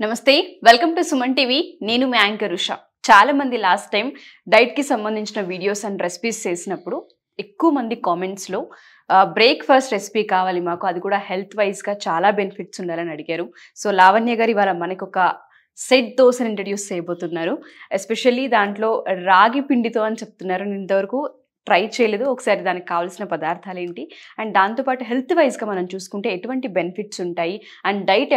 నమస్తే welcome to Suman TV నేను మీ anchor Usha చాలా మంది లాస్ట్ టైం డైట్ కి సంబంధించిన వీడియోస్ అండ్ రెసిపీస్ చేసినప్పుడు ఎక్కువ మంది కామెంట్స్ లో బ్రేక్ఫాస్ట్ రెసిపీ కావాలి మాకు అది కూడా హెల్త్ వైజ్ గా చాలా బెనిఫిట్స్ ఉండాలని అడిగారు సో లావణ్య గారు ఇవాళ మనకు ఒక సెట్ దోశను ఇంట్రడ్యూస్ చేయబోతున్నారు ఎస్పెషల్లీ దాంట్లో రాగి పిండితో అని చెప్తున్నారు నేను ఇంతవరకు ట్రై చేయలేదు ఒకసారి దానికి కావాల్సిన పదార్థాలు ఏంటి అండ్ దాంతోపాటు హెల్త్ వైజ్గా మనం చూసుకుంటే ఎటువంటి బెనిఫిట్స్ ఉంటాయి అండ్ డైట్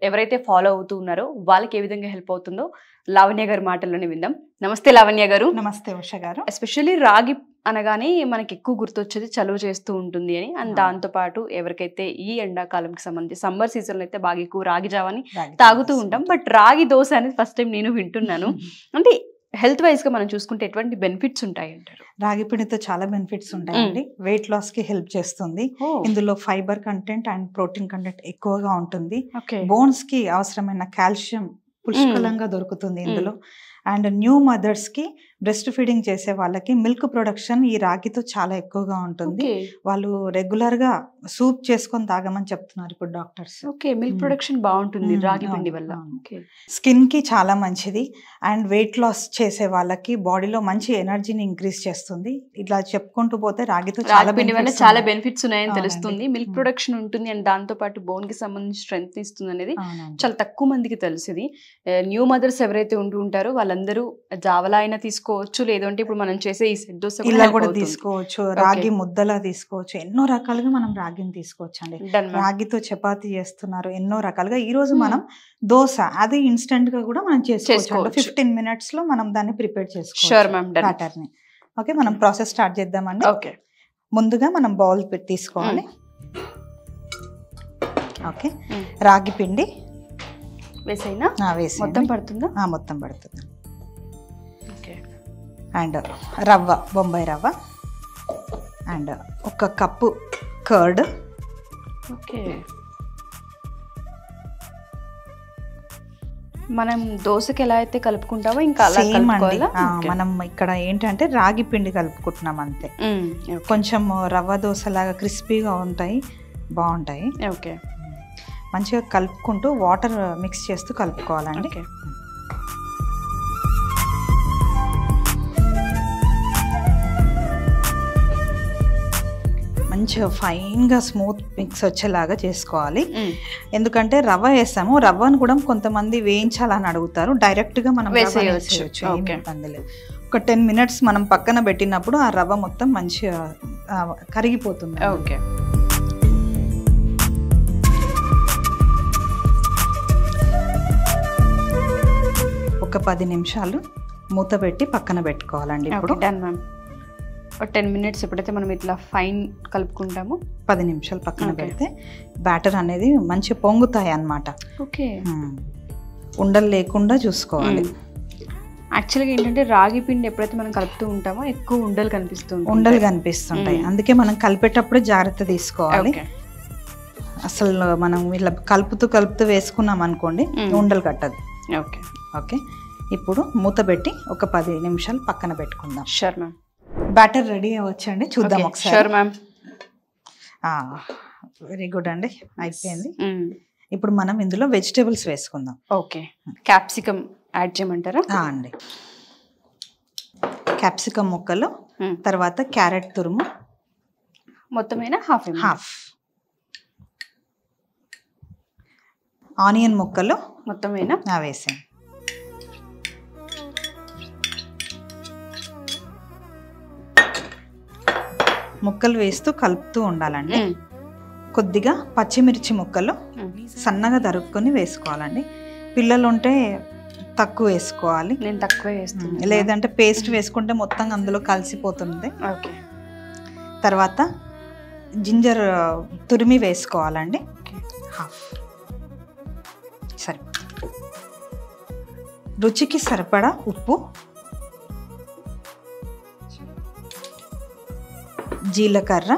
ఎవరైతే ఫాలో అవుతూ ఉన్నారో వాళ్ళకి ఏ విధంగా హెల్ప్ అవుతుందో లావణ్య గారి మాటల్లోనే విందాం. నమస్తే లావణ్య గారు. నమస్తే ఉష గారు. ఎస్పెషల్లీ రాగి అనగానే మనకి ఎక్కువ గుర్తొచ్చేది చలువ చేస్తూ ఉంటుంది అని అండ్ దాంతోపాటు ఎవరికైతే ఈ ఎండాకాలంకి సంబంధించి సమ్మర్ సీజన్లో అయితే బాగా ఎక్కువ రాగి జావని తాగుతూ ఉంటాం బట్ రాగి దోశ అనేది ఫస్ట్ టైం నేను వింటున్నాను. అంటే హెల్త్ వైజ్ గా మనం చూసుకుంటే ఎటువంటి బెనిఫిట్స్ ఉంటాయి అంటారు? రాగి పిండితో చాలా బెనిఫిట్స్ ఉంటాయండి. వెయిట్ లాస్ కి హెల్ప్ చేస్తుంది. ఇందులో fibre content and protein content ఎక్కువగా ఉంటుంది. బోన్స్ కి అవసరమైన కాల్షియం పుష్కలంగా దొరుకుతుంది ఇందులో. అండ్ న్యూ మదర్స్ కి బ్రెస్ట్ ఫీడింగ్ చేసే వాళ్ళకి మిల్క్ ప్రొడక్షన్ ఈ రాగితో చాలా ఎక్కువగా ఉంటుంది. వాళ్ళు రెగ్యులర్ గా సూప్ చేసుకొని తాగమని చెప్తున్నారు ఇప్పుడు డాక్టర్స్. ఓకే, మిల్క్ ప్రొడక్షన్ బాగుంటుంది రాగి పిండి వల్ల. స్కిన్ కి చాలా మంచిది అండ్ వెయిట్ లాస్ చేసే వాళ్ళకి బాడీలో మంచి ఎనర్జీని ఇంక్రీజ్ చేస్తుంది. ఇట్లా చెప్పుకుంటూ పోతే రాగితో చాలా బెనిఫిట్స్ ఉన్నాయని తెలుస్తుంది. మిల్క్ ప్రొడక్షన్ ఉంటుంది అండ్ దాంతో పాటు బోన్ కి సంబంధించి స్ట్రెంగ్త్ ఇస్తుంది అనేది చాలా తక్కువ మందికి తెలుసుది. న్యూ మదర్స్ ఎవరైతే ఉంటూ ఉంటారో వాళ్ళందరూ జావలా అయినా తీసుకోవచ్చు, లేదంటే ఇప్పుడు మనం చేసే ఈ సెట్ దోశ ఇలా కూడా తీసుకోవచ్చు, రాగి ముద్దలా తీసుకోవచ్చు, ఎన్నో రకాలుగా మనం రాగిని తీసుకోవచ్చు అండి. రాగితో చపాతీ చేస్తున్నారు ఎన్నో రకాలుగా. ఈ రోజు మనం దోశ అది ఇన్స్టెంట్ గా కూడా మనం చేసుకోవచ్చు. 15 minutes లో మనం దాన్ని ప్రిపేర్ చేసుకోవచ్చు ని. ఓకే, మనం ప్రాసెస్ స్టార్ట్ చేద్దామండి. ఓకే, ముందుగా మనం బౌల్ పెట్టి తీసుకోవాలి. ఓకే, రాగి పిండి వేసైనా మొత్తం పడుతుందా? మొత్తం పడుతుంది. అండ్ రవ్వ, బొంబాయి రవ్వ అండ్ 1 కప్పు కర్డ్. ఓకే, మనం దోశకి ఎలా అయితే కలుపుకుంటామో ఇంకా అలా కలుపుకోవాలా? మనం ఇక్కడ ఏంటంటే రాగి పిండి కలుపుకుంటున్నాం అంతే. కొంచెం రవ్వ దోశ లాగా క్రిస్పీగా ఉంటాయి, బాగుంటాయి. ఓకే, మంచిగా కలుపుకుంటూ వాటర్ మిక్స్ చేస్తూ కలుపుకోవాలండి. మంచిగా ఫైన్గా స్మూత్ మిక్స్ వచ్చేలాగా చేసుకోవాలి. ఎందుకంటే రవ్వ వేసాము, రవ్వను కూడా కొంతమంది వేయించాలని అడుగుతారు, డైరెక్ట్గా మనం వేసేయచ్చు, ఏమి ఇబ్బంది లేదు. ఒక 10 minutes మనం పక్కన పెట్టినప్పుడు ఆ రవ్వ మొత్తం మంచిగా కరిగిపోతుంది. ఓకే, ఒక 10 నిమిషాలు మూత పెట్టి పక్కన పెట్టుకోవాలండి. ఇప్పుడు 10 minutes ఎప్పుడైతే మనం ఇట్లా ఫైన్ కలుపుకుంటామో 10 నిమిషాలు పక్కన పెడితే బ్యాటర్ అనేది మంచిగా పొంగుతాయి అన్నమాట. ఓకే, ఉండలు లేకుండా చూసుకోవాలి. యాక్చువల్గా ఏంటంటే రాగి పిండి ఎప్పుడైతే మనం కలుపుతూ ఉంటామో ఎక్కువ ఉండలు కనిపిస్తుంటాయి. అందుకే మనం కలిపేటప్పుడు జాగ్రత్త తీసుకోవాలి. అసలు మనం ఇలా కలుపుతూ వేసుకున్నాం అనుకోండి, ఉండలు కట్టదు. ఓకే ఓకే, ఇప్పుడు మూత పెట్టి ఒక 10 నిమిషాలు పక్కన పెట్టుకుందాం. Sure ma'am. బ్యాటర్ రెడీ అవ్వచ్చండి, చూద్దాం ఒకసారి. Sure ma'am. వెరీ గుడ్ అండి, అయిపోయింది. ఇప్పుడు మనం ఇందులో వెజిటేబుల్స్ వేసుకుందాం. ఓకే, క్యాప్సికమ్ యాడ్ చేయమంటారా? అండి, క్యాప్సికమ్ ముక్కలు, తర్వాత క్యారెట్ తురుము మొత్తమైనా హాఫ్, ఆనియన్ ముక్కలు మొత్తమైనా వేసాం. ముక్కలు వేస్తూ కలుపుతూ ఉండాలండి. కొద్దిగా పచ్చిమిర్చి ముక్కలు సన్నగా తరుక్కొని వేసుకోవాలండి. పిల్లలు ఉంటే తక్కువ వేసుకోవాలి, నేను తక్కువ వేస్తాను. లేదంటే పేస్ట్ వేసుకుంటే మొత్తం అందులో కలిసిపోతుంది. ఓకే, తర్వాత జింజర్ తురిమి వేసుకోవాలండి. రుచికి సరిపడా ఉప్పు, జీలకర్ర.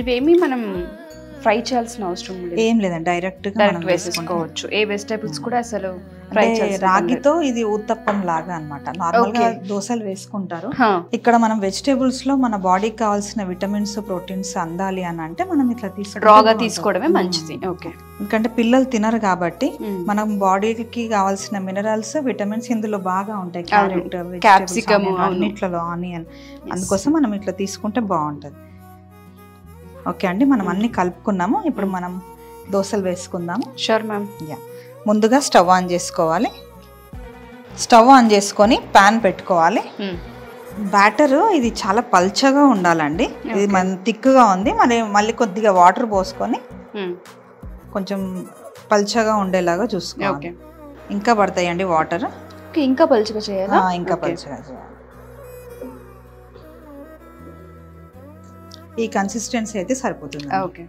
ఇవేమి మనం ఫ్రై చేయాల్సిన అవసరం లేదు, ఏం లేదండి, డైరెక్ట్ గా వేసుకోవచ్చు. ఏ వెజిటేబుల్స్ కూడా అసలు అంటే రాగితో ఇది ఊతప్పం లాగా అన్నమాట. నార్మల్ గా దోశలు వేసుకుంటారు. ఇక్కడ మనం వెజిటేబుల్స్ లో మన బాడీకి కావాల్సిన విటమిన్స్ ప్రోటీన్స్ అందాలి అని అంటే మనం ఇట్లా తీసుకోవడమే మంచిది. ఓకే, ఎందుకంటే పిల్లలు తినరు కాబట్టి మనం బాడీకి కావాల్సిన మినరల్స్ విటమిన్స్ ఇందులో బాగా ఉంటాయి. క్యారెట్, క్యాప్సికమ్, అన్నిట్లలో ఆనియన్, అందుకోసం మనం ఇట్లా తీసుకుంటే బాగుంటది. ఓకే అండి, మనం అన్ని కలుపుకున్నాము. ఇప్పుడు మనం దోశలు వేసుకుందాము. Sure ma'am. ముందుగా స్టవ్ ఆన్ చేసుకోవాలి. స్టవ్ ఆన్ చేసుకొని ప్యాన్ పెట్టుకోవాలి. బ్యాటర్ ఇది చాలా పల్చగా ఉండాలండి. ఇది మన థిక్గా ఉంది. మళ్ళీ కొద్దిగా వాటర్ పోసుకొని కొంచెం పల్చగా ఉండేలాగా చూసుకోవాలి. ఇంకా పడతాయండి వాటర్. ఇంకా పల్చగా చేయాలా? ఇంకా పల్చగా చేయాలి. ఈ కన్సిస్టెన్సీ అయితే సరిపోతుంది. ఓకే,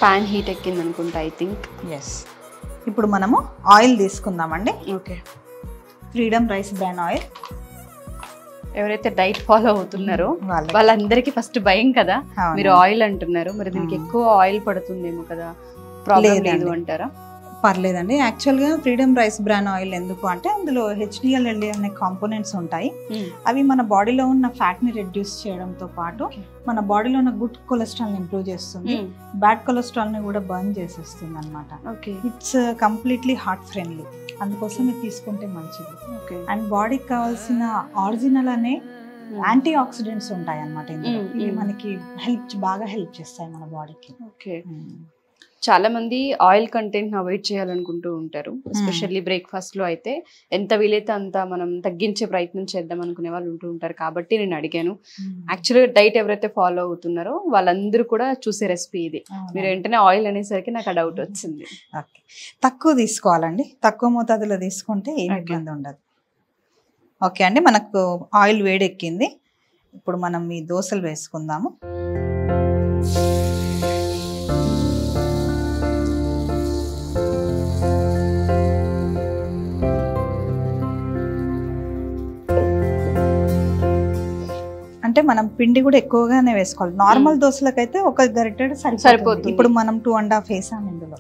పాన్ హీట్ ఎక్కింది అనుకుంటా ఐ థింక్. ఎస్. ఇప్పుడు మనము ఆయిల్ తీసుకుందామండి. Okay, Freedom rice bran oil. ఎవరైతే డైట్ ఫాలో అవుతున్నారో వాళ్ళందరికీ ఫస్ట్ భయం కదా, మీరు ఆయిల్ అంటున్నారు, మరి దీనికి ఎక్కువ ఆయిల్ పడుతుందేమో కదా, ప్రాబ్లం లేదు అంటారా? పర్లేదండి. యాక్చువల్గా ఫ్రీడమ్ రైస్ బ్రాన్ ఆయిల్ ఎందుకు అంటే అందులో HDL అనే కాంపోనెంట్స్ ఉంటాయి. అవి మన బాడీలో ఉన్న ఫ్యాట్ ని రెడ్యూస్ చేయడంతో పాటు మన బాడీలో ఉన్న గుడ్ కొలెస్ట్రాల్ ని ఇంప్రూవ్ చేస్తుంది, బ్యాడ్ కొలెస్ట్రాల్ ని కూడా బర్న్ చేసేస్తుంది అనమాట. ఇట్స్ కంప్లీట్లీ హార్ట్ ఫ్రెండ్లీ, అందుకోసం ఇది తీసుకుంటే మంచిది. అండ్ బాడీకి కావాల్సిన ఆరిజినల్ అనే యాంటీ ఆక్సిడెంట్స్ ఉంటాయి అన్నమాట ఇందులో. ఇవి మనకి బాగా హెల్ప్ చేస్తాయి మన బాడీకి. ఓకే, చాలా మంది ఆయిల్ కంటెంట్ అవాయిడ్ చేయాలనుకుంటూ ఉంటారు. ఎస్పెషల్లీ బ్రేక్ఫాస్ట్ లో అయితే ఎంత వీలైతే అంత మనం తగ్గించే ప్రయత్నం చేద్దాం అనుకునే వాళ్ళు ఉంటూ ఉంటారు. కాబట్టి నేను అడిగాను. యాక్చువల్గా డైట్ ఎవరైతే ఫాలో అవుతున్నారో వాళ్ళందరూ కూడా చూసే రెసిపీ ఇది. మీరు వెంటనే ఆయిల్ అనేసరికి నాకు ఆ డౌట్ వచ్చింది. తక్కువ తీసుకోవాలండి, తక్కువ మోతాదులో తీసుకుంటే ఏం ఇబ్బంది ఉండదు. ఓకే అండి, మనకు ఆయిల్ వేడెక్కింది. ఇప్పుడు మనం ఈ దోశలు వేసుకుందాము. అంటే మనం పిండి కూడా ఎక్కువగానే వేసుకోవాలి. నార్మల్ దోశలకైతే ఒక గరిటెడు సరిపోతుంది. ఇప్పుడు మనం 2.5 వేసాము ఇందులో.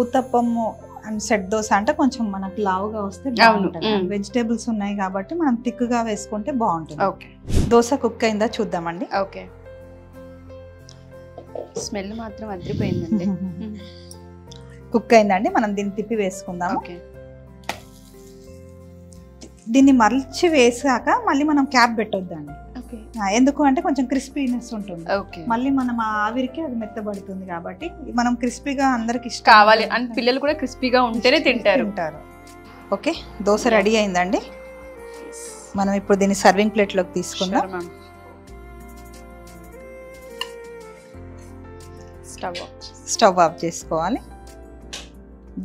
ఊతప్పము అండ్ సెట్ దోశ అంటే కొంచెం మనకు లావుగా వస్తే బాగుంటుంది. వెజిటేబుల్స్ ఉన్నాయి కాబట్టి మనం థిక్గా వేసుకుంటే బాగుంటుంది. దోశ కుక్ అయిందా చూద్దామండి. ఓకే, స్మెల్ మాత్రం అదిరిపోయిందండి. కుక్ అయిందండి, మనం దీన్ని తిప్పి వేసుకుందాము. దీన్ని మలిచి వేసాక మళ్ళీ మనం క్యాప్ పెట్టొద్దండి. ఎందుకు అంటే కొంచెం క్రిస్పీనెస్ ఉంటుంది. మళ్ళీ మనం ఆవిరికి అది మెత్తబడుతుంది కాబట్టి మనం క్రిస్పీగా అందరికి ఇష్టం కావాలి అని పిల్లలు కూడా క్రిస్పీగా ఉంటేనే తింటారు. ఓకే, దోశ రెడీ అయిందండి. మనం ఇప్పుడు దీన్ని సర్వింగ్ ప్లేట్ లోకి తీసుకుందాం. స్టవ్ ఆఫ్ చేసుకోవాలి.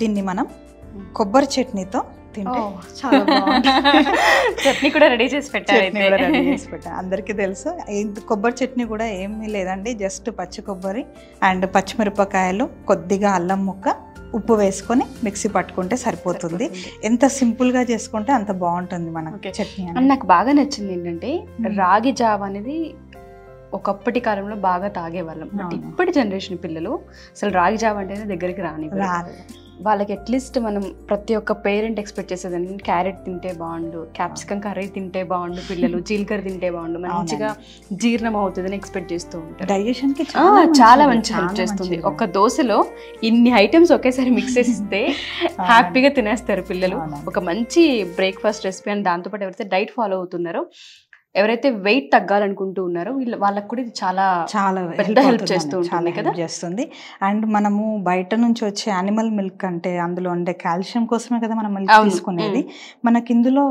దీన్ని మనం కొబ్బరి చట్నీతో చట్నీ కూడా రెడీ చేసి పెట్టారు. అందరికీ తెలుసు. కొబ్బరి చట్నీ కూడా ఏమీ లేదండి, జస్ట్ పచ్చి కొబ్బరి అండ్ పచ్చిమిరపకాయలు, కొద్దిగా అల్లం ముక్క, ఉప్పు వేసుకొని మిక్సీ పట్టుకుంటే సరిపోతుంది. ఎంత సింపుల్ గా చేసుకుంటే అంత బాగుంటుంది మనకి చట్నీ. నాకు బాగా నచ్చింది ఏంటంటే రాగి జావ అనేది ఒకప్పటి కాలంలో బాగా తాగేవాళ్ళం. బట్ ఇప్పటి జనరేషన్ పిల్లలు అసలు రాగి జావ అంటేనే దగ్గరికి రాని. వాళ్ళకి అట్లీస్ట్ మనం ప్రతి ఒక్క పేరెంట్ ఎక్స్పెక్ట్ చేసేదండి క్యారెట్ తింటే బాగుండు, క్యాప్సికం కర్రీ తింటే బాగుండు, పిల్లలు జీలకర్ర తింటే బాగుండు, మంచిగా జీర్ణం అవుతుందని ఎక్స్పెక్ట్ చేస్తూ ఉంటారు. డైజెషన్ కి చాలా మంచి హెల్ప్ చేస్తుంది. ఒక దోశలో ఇన్ని ఐటమ్స్ ఒకేసారి మిక్స్ చేసిస్తే హ్యాపీగా తినేస్తారు పిల్లలు. ఒక మంచి బ్రేక్ఫాస్ట్ రెసిపీ. అని దాంతోపాటు ఎవరైతే డైట్ ఫాలో అవుతున్నారో, ఎవరైతే వెయిట్ తగ్గాలనుకుంటూ ఉన్నారో వాళ్ళకి కూడా ఇది చాలా చాలా పెద్ద హెల్ప్ చేస్తుంది. అండ్ మనము బయట నుంచి వచ్చే యానిమల్ మిల్క్ అంటే అందులో ఉండే కాల్షియం కోసమే కదా మనం మిల్క్ తీసుకునేది. మనకి ఇందులో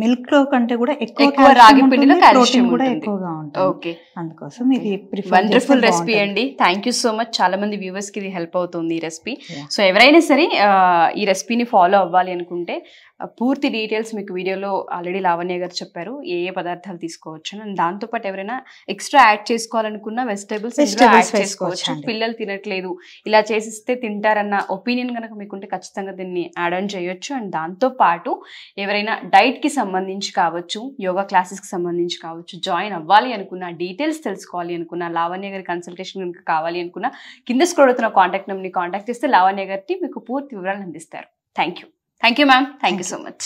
మిల్క్ లో కంటే కూడా ఎక్కువ రాగి పిండిలో కాల్షియం కూడా ఎక్కువగా ఉంటుంది. ఓకే, అందుకోసం ఇది వండర్ఫుల్ రెసిపీ అండి. Thank you so much. చాలా మంది వ్యూవర్స్ కి ఇది హెల్ప్ అవుతుంది ఈ రెసిపీ. సో ఎవరైనా సరే ఈ రెసిపీని ఫాలో అవ్వాలి అనుకుంటే పూర్తి డీటెయిల్స్ మీకు వీడియోలో ఆల్రెడీ లావణ్య గారు చెప్పారు ఏ ఏ పదార్థాలు తీసుకోవచ్చు అండ్ దాంతోపాటు ఎవరైనా ఎక్స్ట్రా యాడ్ చేసుకోవాలనుకున్న వెజిటేబుల్స్ యాడ్ చేసుకోవచ్చు. పిల్లలు తినట్లేదు ఇలా చేసిస్తే తింటారన్న ఒపీనియన్ కనుక మీకుంటే ఖచ్చితంగా దీన్ని యాడ్ ఆన్ చేయొచ్చు. అండ్ దాంతోపాటు ఎవరైనా డైట్కి సంబంధించి కావచ్చు, యోగా క్లాసెస్కి సంబంధించి కావచ్చు, జాయిన్ అవ్వాలి అనుకున్న, డీటెయిల్స్ తెలుసుకోవాలి అనుకున్న, లావణ్య గారి కన్సల్టేషన్ కనుక కావాలి అనుకున్న కింద స్క్రోల్ అవుతున్న కాంటాక్ట్ నెంబర్ని కాంటాక్ట్ చేస్తే లావణ్య గారికి మీకు పూర్తి వివరాలు అందిస్తారు. Thank you ma'am. Thank you so much.